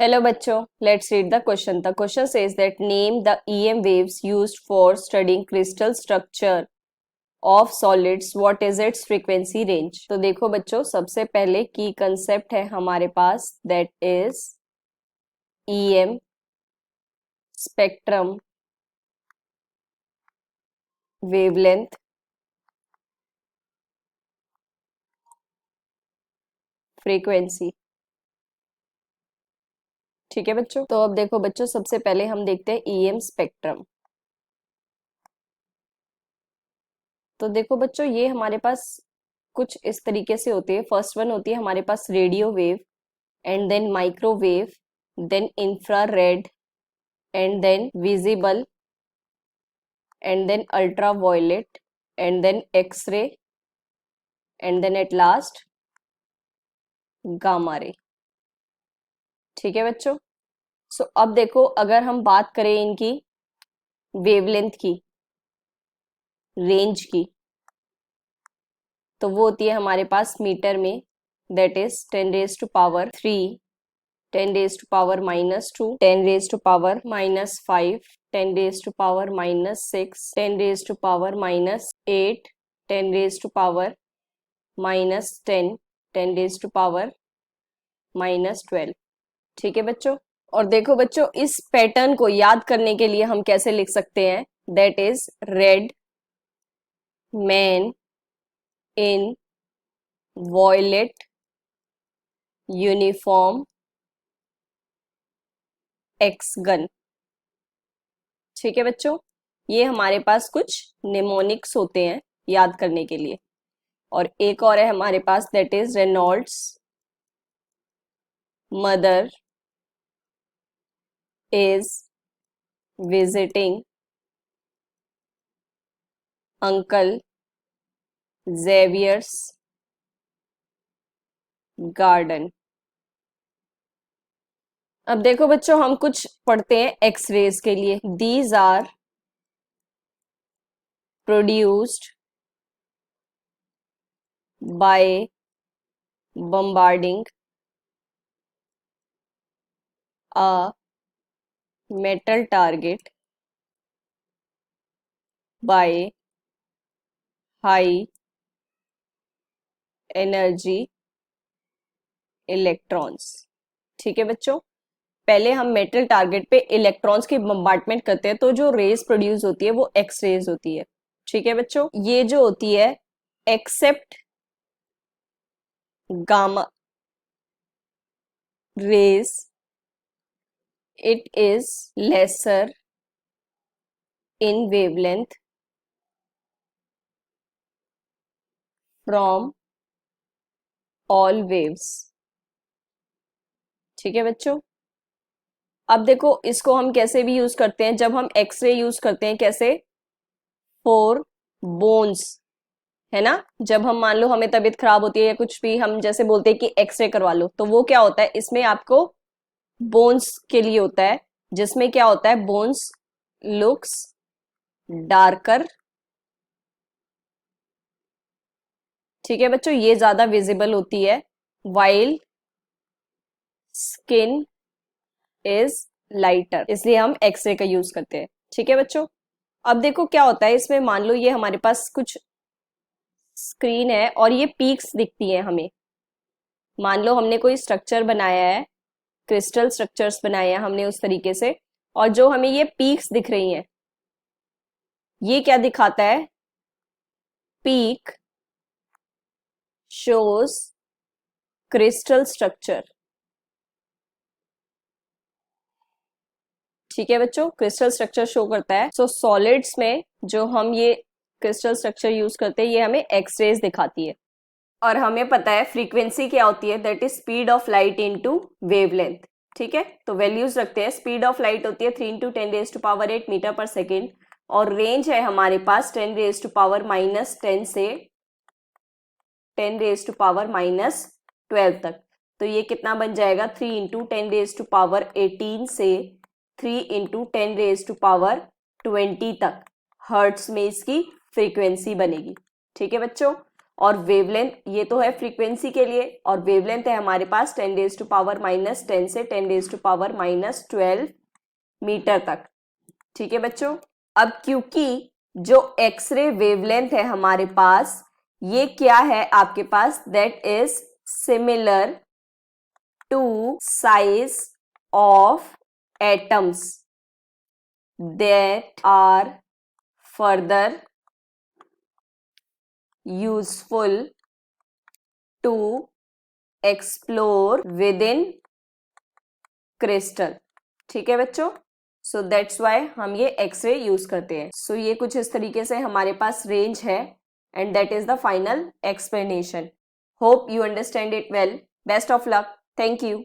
Hello बच्चों, let's read the question. The question says that name the EM waves used for studying crystal structure of solids. What is its frequency range? तो देखो बच्चों, सबसे पहले की concept है हमारे पास, that is EM spectrum, wavelength, frequency. ठीक है बच्चों, तो अब देखो बच्चों, सबसे पहले हम देखते हैं EM स्पेक्ट्रम. तो देखो बच्चों, ये हमारे पास कुछ इस तरीके से होती है. फर्स्ट वन होती है हमारे पास radio wave, and then microwave, then infrared, and then visible, and then ultraviolet, and then X-ray, and then at last gamma ray. ठीक है बच्चों. सो अब देखो, अगर हम बात करें इनकी वेवलेंथ की, रेंज की, तो वो होती है हमारे पास मीटर में, दैट इज 10⁻³ 10⁻⁻2 10⁻⁻5 10⁻⁻6 10⁻⁻8 10⁻⁻10 10⁻⁻12. ठीक है बच्चों. और देखो बच्चों, इस पैटर्न को याद करने के लिए हम कैसे लिख सकते हैं, that is red man in violet uniform X gun. ठीक है बच्चों, ये हमारे पास कुछ निमोनिक्स होते हैं याद करने के लिए. और एक और है हमारे पास, that is Reynolds mother is visiting uncle Xavier's garden. अब देखो बच्चों, हम कुछ पढ़ते हैं एक्सरेज के लिए. These are produced by bombarding a metal target by high energy electrons. ठीक है बच्चों, पहले हम मेटल टारगेट पे इलेक्ट्रॉन्स की बम्बार्टमेंट करते हैं, तो जो रेज प्रोड्यूस होती है वो एक्स रेज होती है. ठीक है बच्चों, ये जो होती है except gamma rays, it is lesser in wavelength from all waves. ठीक है बच्चों. अब देखो, इसको हम कैसे भी यूज करते हैं, जब हम एक्सरे यूज करते हैं, कैसे, फॉर बोन्स, है ना. जब हम मान लो हमें तबीयत खराब होती है या कुछ भी, हम जैसे बोलते हैं कि एक्सरे करवा लो, तो वो क्या होता है, इसमें आपको बोन्स के लिए होता है, जिसमें क्या होता है, बोन्स लुक्स डार्कर. ठीक है बच्चों, ये ज्यादा विजिबल होती है, वाइल स्किन इज लाइटर, इसलिए हम एक्सरे का यूज करते हैं. ठीक है बच्चों. अब देखो क्या होता है इसमें, मान लो ये हमारे पास कुछ स्क्रीन है और ये पीक्स दिखती है हमें. मान लो हमने कोई स्ट्रक्चर बनाया है, क्रिस्टल स्ट्रक्चर्स बनाए हैं हमने उस तरीके से, और जो हमें ये पीक्स दिख रही हैं, ये क्या दिखाता है, पीक शोज क्रिस्टल स्ट्रक्चर. ठीक है बच्चों, क्रिस्टल स्ट्रक्चर शो करता है. सो सॉलिड्स में जो हम ये क्रिस्टल स्ट्रक्चर यूज करते हैं, ये हमें एक्सरेज दिखाती है. और हमें पता है फ्रीक्वेंसी क्या होती है, that is speed of light into wavelength. ठीक है, तो वैल्यूज रखते हैं. स्पीड ऑफ लाइट होती है 3 × 10⁸ मीटर पर सेकेंड, और रेंज है हमारे पास 10⁻⁻10 से 10⁻⁻12 तक. तो ये कितना बन जाएगा, 3 × 10⁻18 से 3 × 10⁻20 तक हर्ट्स में इसकी फ्रीक्वेंसी बनेगी. ठीक है बच्चों. और वेवलेंथ ये तो है फ्रीक्वेंसी के लिए, और वेवलेंथ है हमारे पास 10⁻⁻10 से 10⁻⁻12 मीटर तक। ठीक है बच्चों। अब क्योंकि जो एक्सरे वेवलेंथ है हमारे पास, ये क्या है आपके पास, that is similar to size of atoms that are further useful to explore within crystal। ठीक है बच्चों, सो दैट्स वाई हम ये एक्सरे यूज करते हैं। सो ये कुछ इस तरीके से हमारे पास रेंज है, and that is the final explanation. Hope you understand it well. Best of luck. Thank you.